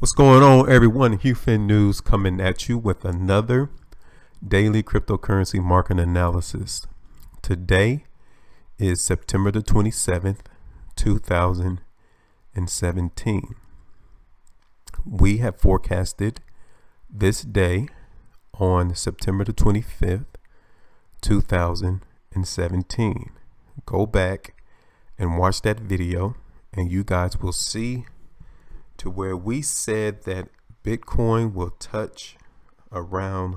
What's going on, everyone? HueFin News coming at you with another daily cryptocurrency market analysis. Today is September the 27th, 2017. We have forecasted this day on September the 25th, 2017. Go back and watch that video and you guys will see to where we said that Bitcoin will touch around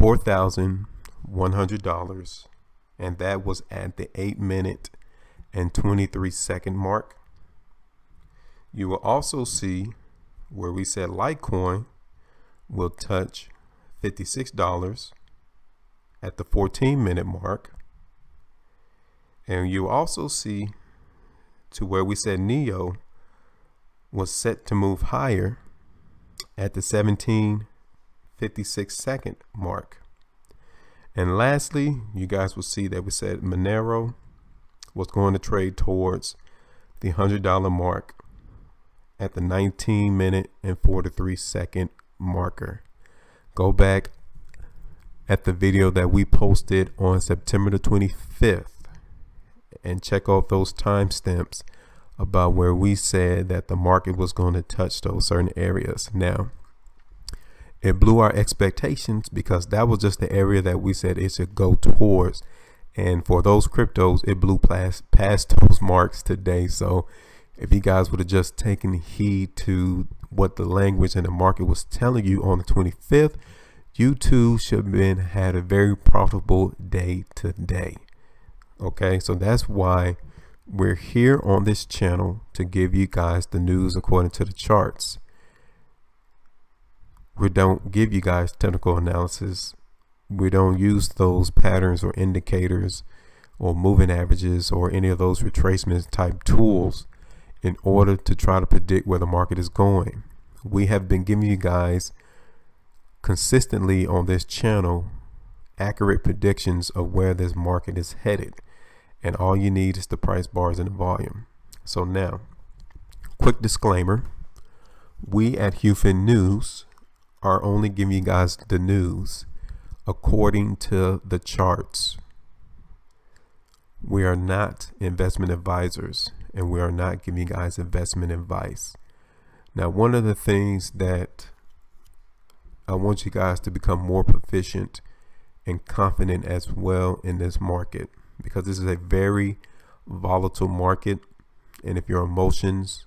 $4,100, and that was at the 8-minute and 23-second mark. You will also see where we said Litecoin will touch $56 at the 14-minute mark, and you also see to where we said Neo was set to move higher at the 17:56 mark. And lastly, you guys will see that we said Monero was going to trade towards the $100 mark at the 19-minute and 43-second marker. Go back at the video that we posted on September the 25th and check out those timestamps about where we said that the market was going to touch those certain areas. Now, it blew our expectations because that was just the area that we said it should go towards. And for those cryptos, it blew past those marks today. So if you guys would have just taken heed to what the language and the market was telling you on the 25th, you too should have had a very profitable day today. Okay, so that's why we're here on this channel to give you guys the news according to the charts. We don't give you guys technical analysis. We don't use those patterns or indicators or moving averages or any of those retracement type tools in order to try to predict where the market is going. We have been giving you guys consistently on this channel accurate predictions of where this market is headed. And all you need is the price bars and the volume. So now, quick disclaimer. We at HueFin News are only giving you guys the news according to the charts. We are not investment advisors and we are not giving you guys investment advice. Now, one of the things that I want you guys to become more proficient and confident as well in this market, because this is a very volatile market, and if your emotions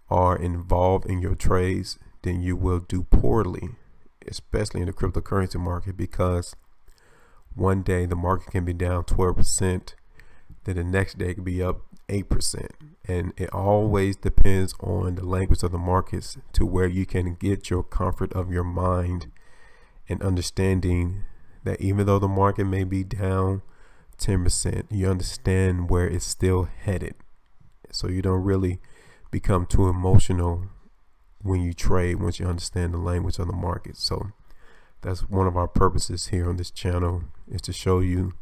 are involved in your trades, then you will do poorly, especially in the cryptocurrency market, because one day the market can be down 12%, then the next day it could be up 8%, and it always depends on the language of the markets to where you can get your comfort of your mind and understanding that even though the market may be down 10%, you understand where it's still headed, so you don't really become too emotional when you trade once you understand the language of the market. So that's one of our purposes here on this channel, is to show you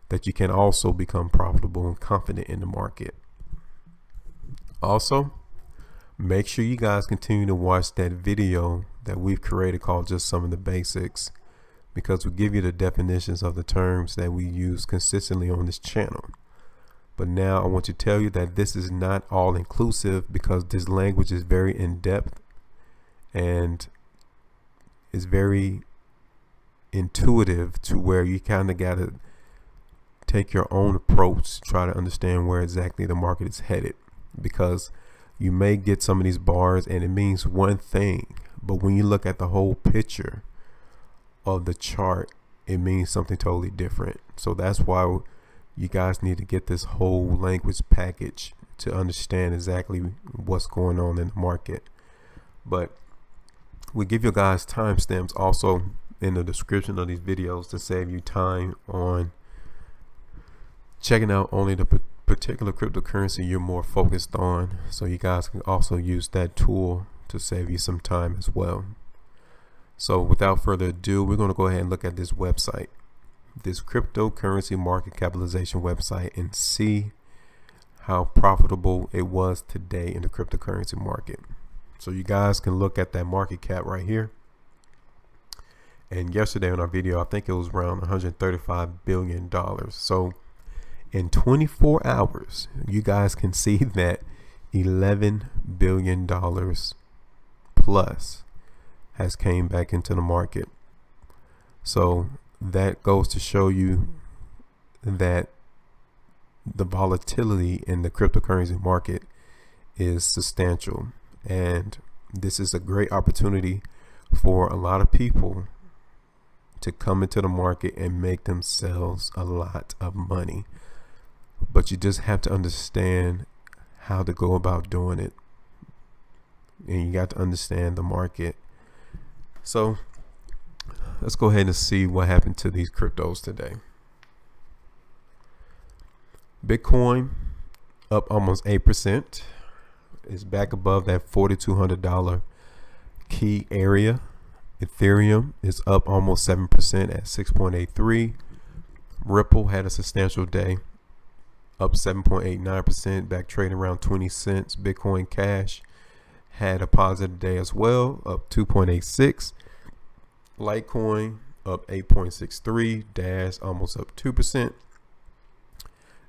that you can also become profitable and confident in the market. Also, make sure you guys continue to watch that video that we've created called Just Some of the Basics, because we give you the definitions of the terms that we use consistently on this channel. But now I want to tell you that this is not all inclusive, because this language is very in-depth and is very intuitive, to where you kind of got to take your own approach to try to understand where exactly the market is headed, because you may get some of these bars and it means one thing, but when you look at the whole picture of the chart, it means something totally different. So that's why you guys need to get this whole language package to understand exactly what's going on in the market. But we give you guys timestamps also in the description of these videos to save you time on checking out only the particular cryptocurrency you're more focused on, so you guys can also use that tool to save you some time as well. So without further ado, we're going to go ahead and look at this website, this cryptocurrency market capitalization website, and see how profitable it was today in the cryptocurrency market. So you guys can look at that market cap right here. And yesterday on our video, I think it was around $135 billion. So in 24 hours, you guys can see that $11 billion plus has came back into the market. So that goes to show you that the volatility in the cryptocurrency market is substantial, and this is a great opportunity for a lot of people to come into the market and make themselves a lot of money. But you just have to understand how to go about doing it, and you got to understand the market. So let's go ahead and see what happened to these cryptos today. Bitcoin up almost 8%. Is back above that $4,200 key area. Ethereum is up almost 7% at 6.83. Ripple had a substantial day, up 7.89%, back trading around 20 cents. Bitcoin Cash had a positive day as well, up 2.86. Litecoin up 8.63. Dash almost up 2%.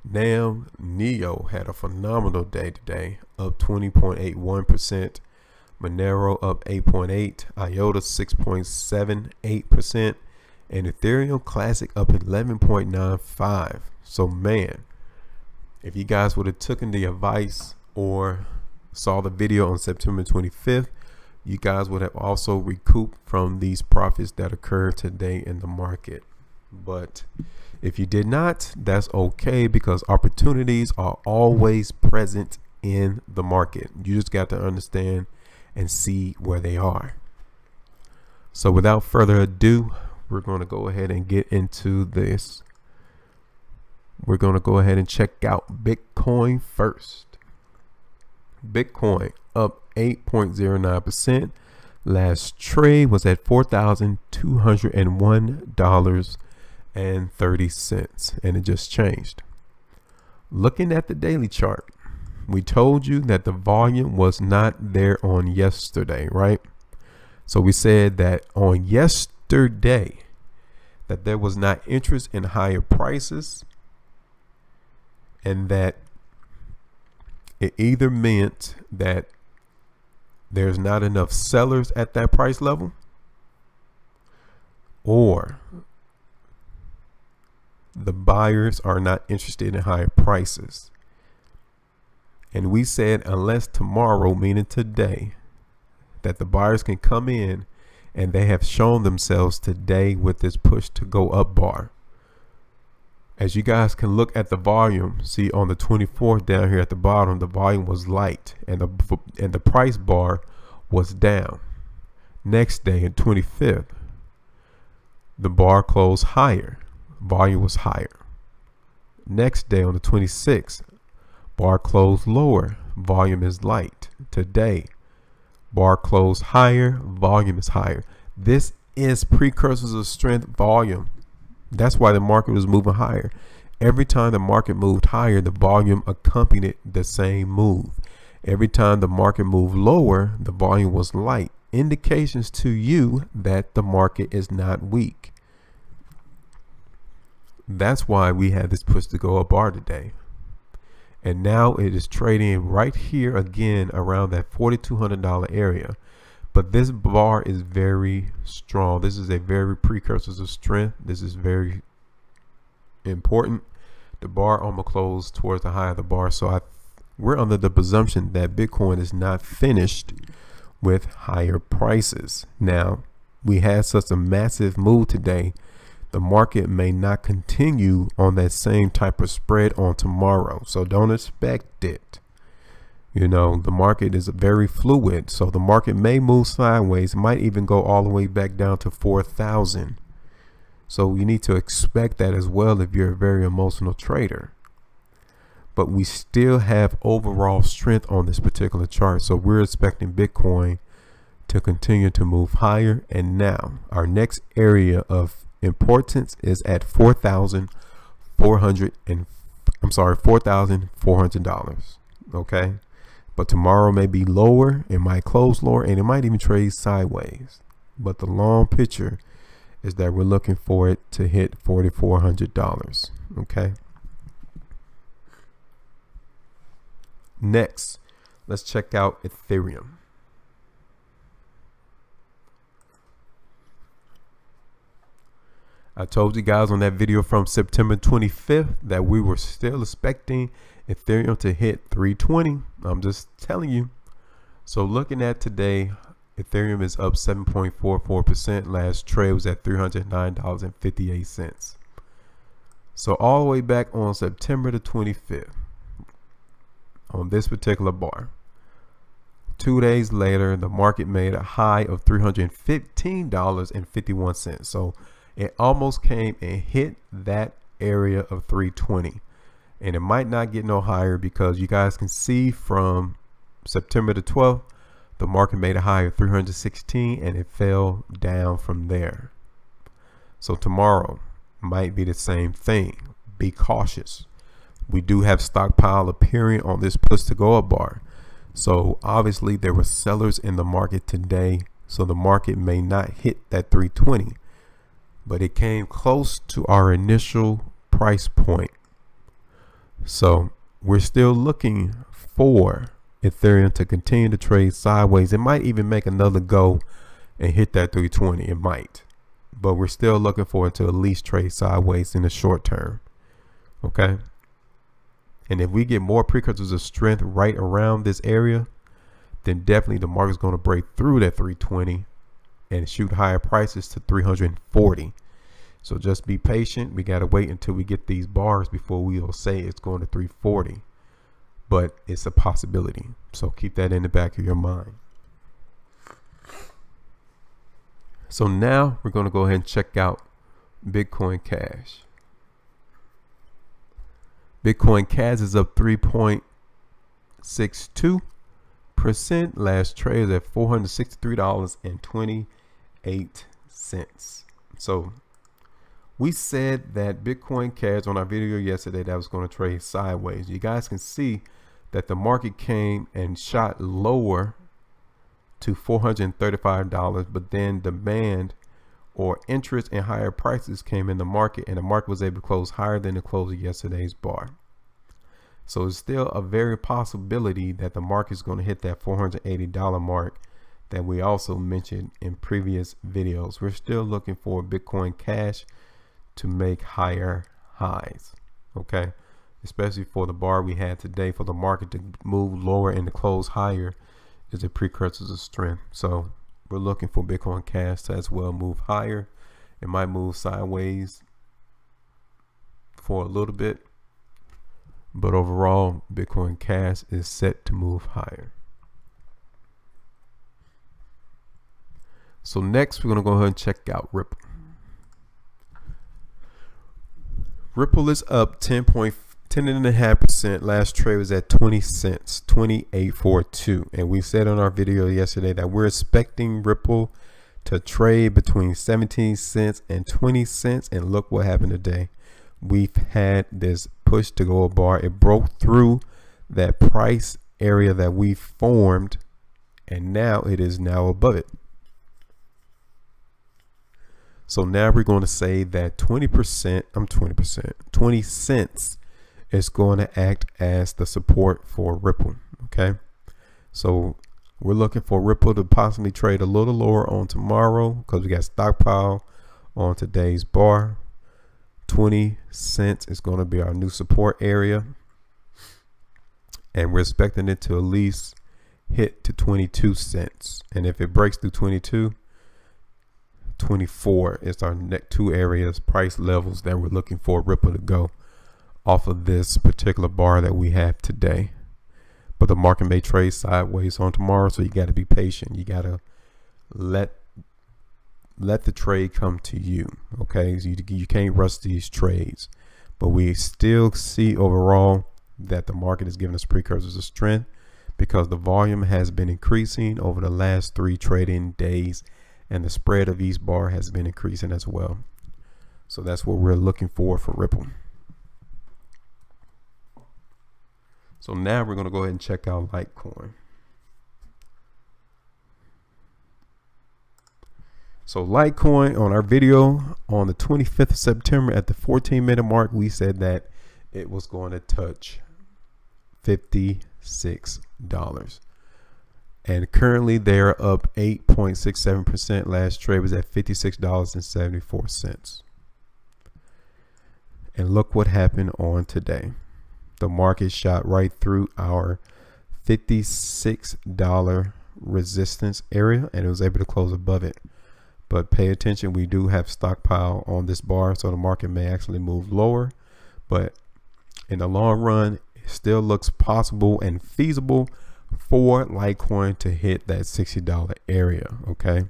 Now, Neo had a phenomenal day today, up 20.81%. Monero up 8.8%. IOTA 6.78%. And Ethereum Classic up 11.95%. So, man, if you guys would have taken the advice or saw the video on September 25th, you guys would have also recouped from these profits that occurred today in the market. But if you did not, that's okay, because opportunities are always present in the market. You just got to understand and see where they are. So without further ado, we're going to go ahead and get into this. We're going to go ahead and check out Bitcoin first. Bitcoin up 8.09%. Last trade was at $4,201.30, and it just changed. Looking at the daily chart, we told you that the volume was not there on yesterday, right? So we said that on yesterday that there was not interest in higher prices, and that it either meant that there's not enough sellers at that price level, or the buyers are not interested in higher prices. And we said unless tomorrow, meaning today, that the buyers can come in, and they have shown themselves today with this push to go up bar. As you guys can look at the volume, see on the 24th down here at the bottom, the volume was light, and the price bar was down. Next day, on 25th, the bar closed higher, volume was higher. Next day on the 26th, bar closed lower, volume is light. Today, bar closed higher, volume is higher. This is precursors of strength volume. That's why the market was moving higher. Every time the market moved higher, the volume accompanied the same move. Every time the market moved lower, the volume was light. Indications to you that the market is not weak. That's why we had this push to go up bar today. And now it is trading right here again around that $4,200 area. But this bar is very strong. This is a very precursor of strength. This is very important. The bar almost closed towards the high of the bar. So we're under the presumption that Bitcoin is not finished with higher prices. Now, we had such a massive move today. The market may not continue on that same type of spread on tomorrow. So don't expect it. You know, the market is very fluid, so the market may move sideways, might even go all the way back down to 4,000. So you need to expect that as well if you're a very emotional trader. But we still have overall strength on this particular chart, so we're expecting Bitcoin to continue to move higher. And now our next area of importance is at $4,400. Okay. But tomorrow may be lower, it might close lower, and it might even trade sideways. But the long picture is that we're looking for it to hit $4,400. Okay. Next, let's check out Ethereum. I told you guys on that video from September 25th that we were still expecting Ethereum to hit 320. I'm just telling you. So looking at today, Ethereum is up 7.44%. Last trade was at $309.58. So all the way back on September the 25th, on this particular bar, 2 days later, the market made a high of $315.51. So it almost came and hit that area of 320. And it might not get no higher because you guys can see from September the 12th, the market made a high of 316 and it fell down from there. So tomorrow might be the same thing. Be cautious. We do have stockpile appearing on this push to go up bar. So obviously there were sellers in the market today. So the market may not hit that 320, but it came close to our initial price point. So we're still looking for Ethereum to continue to trade sideways. It might even make another go and hit that 320. It might, but we're still looking for it to at least trade sideways in the short term. Okay. And if we get more precursors of strength right around this area, then definitely the market's going to break through that 320 and shoot higher prices to 340. So just be patient. We got to wait until we get these bars before we'll say it's going to 340. But it's a possibility. So keep that in the back of your mind. So now we're going to go ahead and check out Bitcoin Cash. Bitcoin Cash is up 3.62%. Last trade is at $463.28. So we said that Bitcoin Cash on our video yesterday that was going to trade sideways. You guys can see that the market came and shot lower to $435, but then demand or interest in higher prices came in the market, and the market was able to close higher than the close of yesterday's bar. So it's still a very possibility that the market is going to hit that $480 mark that we also mentioned in previous videos. We're still looking for Bitcoin Cash to make higher highs. Okay. Especially for the bar we had today, for the market to move lower and to close higher is a precursor of strength. So we're looking for Bitcoin Cash to as well move higher. It might move sideways for a little bit, but overall Bitcoin Cash is set to move higher. So next we're going to go ahead and check out Ripple. Ripple is up 10.5%. Last trade was at 20 cents, 28.42. And we said on our video yesterday that we're expecting Ripple to trade between 17 cents and 20 cents. And look what happened today. We've had this push to go a bar. It broke through that price area that we formed, and now it is now above it. So now we're going to say that 20 cents is going to act as the support for Ripple. Okay. So we're looking for Ripple to possibly trade a little lower on tomorrow because we got stockpile on today's bar. 20 cents is going to be our new support area. And we're expecting it to at least hit to 22 cents. And if it breaks through 22, 24 is our next two areas, price levels that we're looking for Ripple to go off of this particular bar that we have today. But the market may trade sideways on tomorrow, so you got to be patient. You got to let the trade come to you. Okay, so you can't rush these trades, but we still see overall that the market is giving us precursors of strength because the volume has been increasing over the last 3 trading days, and the spread of each bar has been increasing as well. So that's what we're looking for Ripple. So now we're going to go ahead and check out Litecoin. So Litecoin, on our video on the 25th of September at the 14-minute mark, we said that it was going to touch $56. And currently they're up 8.67%. Last trade was at $56.74. And look what happened on today. The market shot right through our $56 resistance area, and it was able to close above it. But pay attention, we do have stockpile on this bar, so the market may actually move lower. But in the long run, it still looks possible and feasible for Litecoin to hit that $60 area, okay?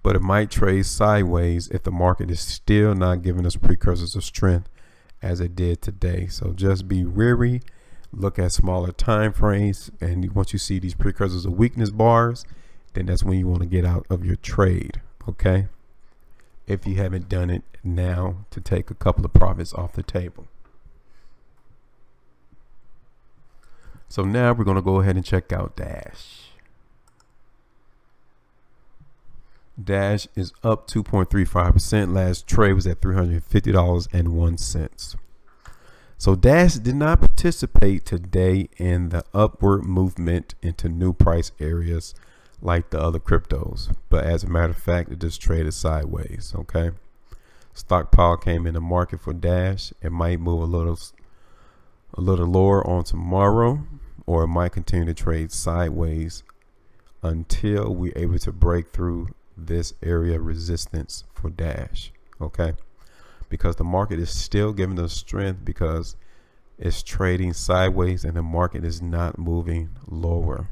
But it might trade sideways if the market is still not giving us precursors of strength as it did today. So just be wary, look at smaller time frames, and once you see these precursors of weakness bars, then that's when you want to get out of your trade, okay? If you haven't done it now, to take a couple of profits off the table. So now we're going to go ahead and check out Dash. Dash is up 2.35%. Last trade was at $350.01. So Dash did not participate today in the upward movement into new price areas like the other cryptos. But as a matter of fact, it just traded sideways, okay? Stockpile came in the market for Dash. It might move a little lower on tomorrow, or it might continue to trade sideways until we're able to break through this area resistance for Dash, okay? Because the market is still giving us strength because it's trading sideways and the market is not moving lower.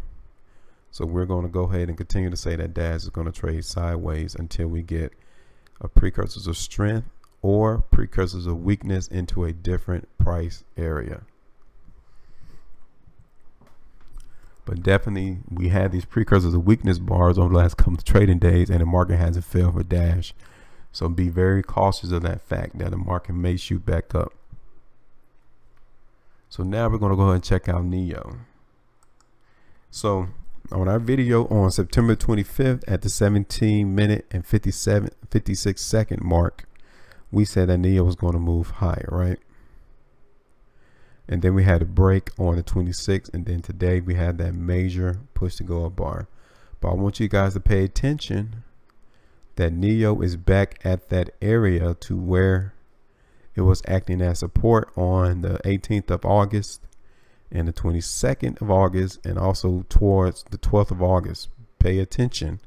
So we're going to go ahead and continue to say that Dash is going to trade sideways until we get a precursors of strength or precursors of weakness into a different price area. But definitely, we had these precursors of weakness bars over the last couple of trading days, and the market hasn't failed for Dash. So be very cautious of that fact that the market may shoot back up. So now we're going to go ahead and check out Neo. So on our video on September 25th at the 17-minute and 56-second mark, we said that Neo was going to move higher, right? And then we had a break on the 26th, and then today we had that major push to go up bar. But I want you guys to pay attention that Neo is back at that area to where it was acting as support on the 18th of August and the 22nd of August, and also towards the 12th of August. Pay attention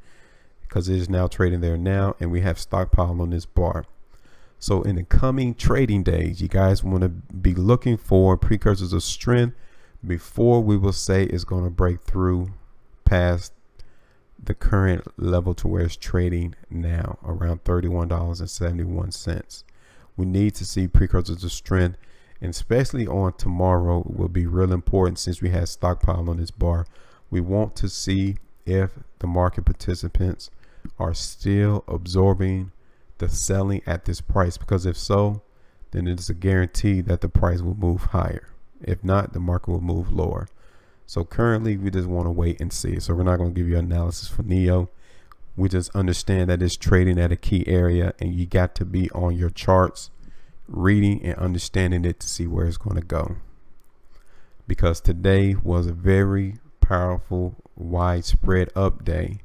because it is now trading there now, and we have stockpile on this bar. So in the coming trading days, you guys want to be looking for precursors of strength before we will say it's going to break through past the current level to where it's trading now, around $31.71. We need to see precursors of strength, and especially on tomorrow will be real important since we have stockpile on this bar. We want to see if the market participants are still absorbing the selling at this price, because if so, then it's a guarantee that the price will move higher. If not, the market will move lower. So currently we just want to wait and see. So we're not going to give you analysis for Neo. We just understand that it's trading at a key area, and you got to be on your charts, reading and understanding it to see where it's going to go. Because today was a very powerful widespread up day,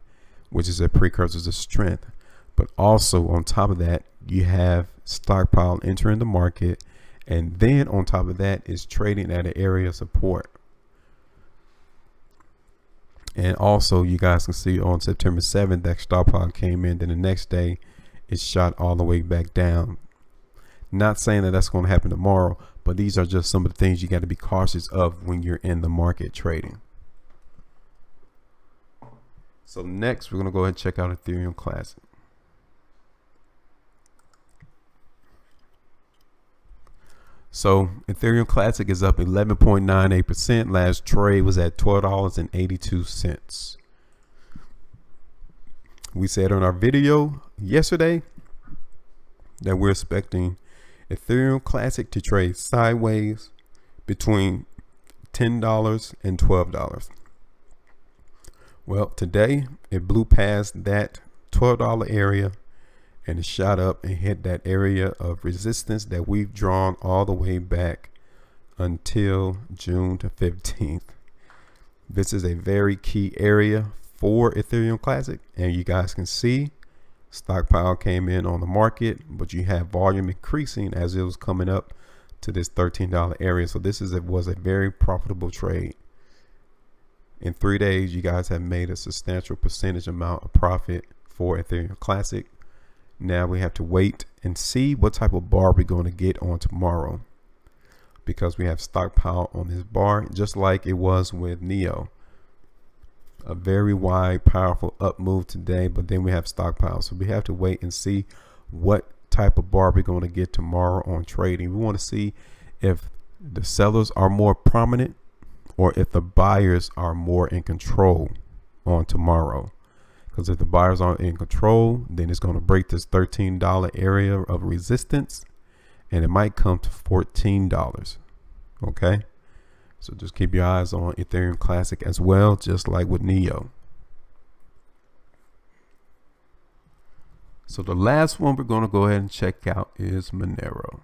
which is a precursor of strength. But also on top of that, you have stockpile entering the market, and then on top of that is trading at an area of support. And also you guys can see on September 7th that stockpile came in, then the next day it shot all the way back down. Not saying that that's going to happen tomorrow, but these are just some of the things you got to be cautious of when you're in the market trading. So next we're going to go ahead and check out Ethereum Classic. So Ethereum Classic is up 11.98%. Last trade was at $12.82. We said on our video yesterday that we're expecting Ethereum Classic to trade sideways between $10 and $12. Well, today it blew past that $12 area and it shot up and hit that area of resistance that we've drawn all the way back until June the 15th. This is a very key area for Ethereum Classic, and you guys can see stockpile came in on the market, but you have volume increasing as it was coming up to this $13 area. So this was a very profitable trade. In 3 days, you guys have made a substantial percentage amount of profit for Ethereum Classic. Now we have to wait and see what type of bar we're going to get on tomorrow, because we have stockpile on this bar, just like it was with Neo. A very wide, powerful up move today, but then we have stockpile. So we have to wait and see what type of bar we're going to get tomorrow on trading. We want to see if the sellers are more prominent or if the buyers are more in control on tomorrow. Because if the buyers aren't in control, then it's going to break this $13 area of resistance, and it might come to $14. Okay, so just keep your eyes on Ethereum Classic as well, just like with Neo. So the last one we're going to go ahead and check out is Monero.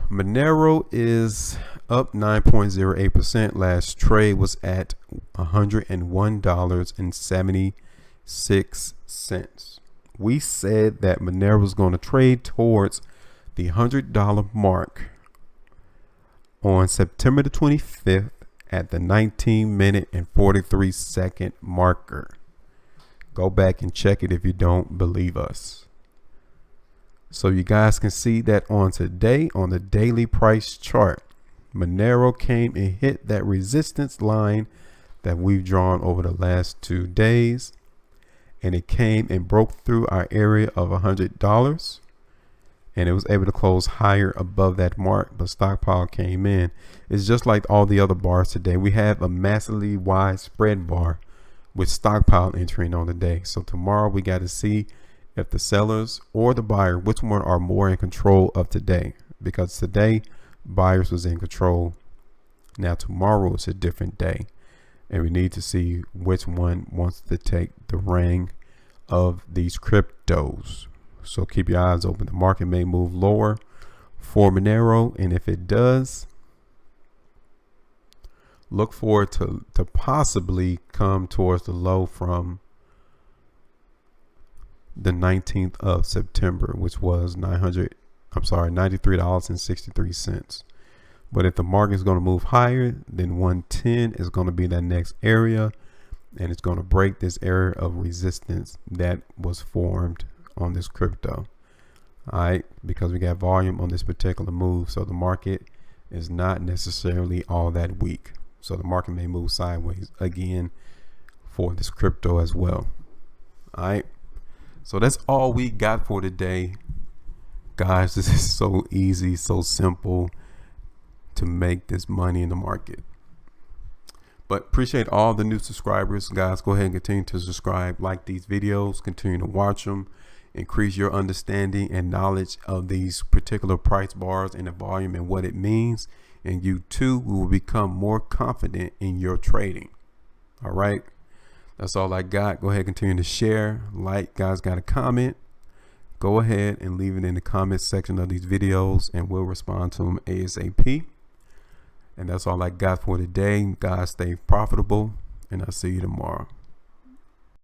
Monero is up 9.08%. Last trade was at $101.76. We said that Monero was going to trade towards the $100 mark on September the 25th at the 19-minute and 43-second marker. Go back and check it if you don't believe us. So you guys can see that on today, on the daily price chart, Monero came and hit that resistance line that we've drawn over the last 2 days. And it came and broke through our area of $100. And it was able to close higher above that mark, but stockpile came in. It's just like all the other bars today. We have a massively wide spread bar with stockpile entering on the day. So tomorrow we got to see if the sellers or the buyer, which one are more in control of today, because today buyers was in control. Now tomorrow is a different day, and we need to see which one wants to take the reign of these cryptos. So keep your eyes open. The market may move lower for Monero, and if it does, look forward to possibly come towards the low from the 19th of September, which was $93.63. But if the market is going to move higher, then 110 is going to be that next area, and it's going to break this area of resistance that was formed on this crypto. All right, because we got volume on this particular move, so the market is not necessarily all that weak. So the market may move sideways again for this crypto as well. All right, so that's all we got for today, guys. This is so easy, so simple to make this money in the market. But appreciate all the new subscribers, guys. Go ahead and continue to subscribe, like these videos, continue to watch them, increase your understanding and knowledge of these particular price bars and the volume and what it means, and you too will become more confident in your trading. All right, that's all I got. Go ahead and continue to share, like. Guys, got a comment, go ahead and leave it in the comment section of these videos, and we'll respond to them ASAP. And that's all I got for today. Guys, stay profitable, and I'll see you tomorrow.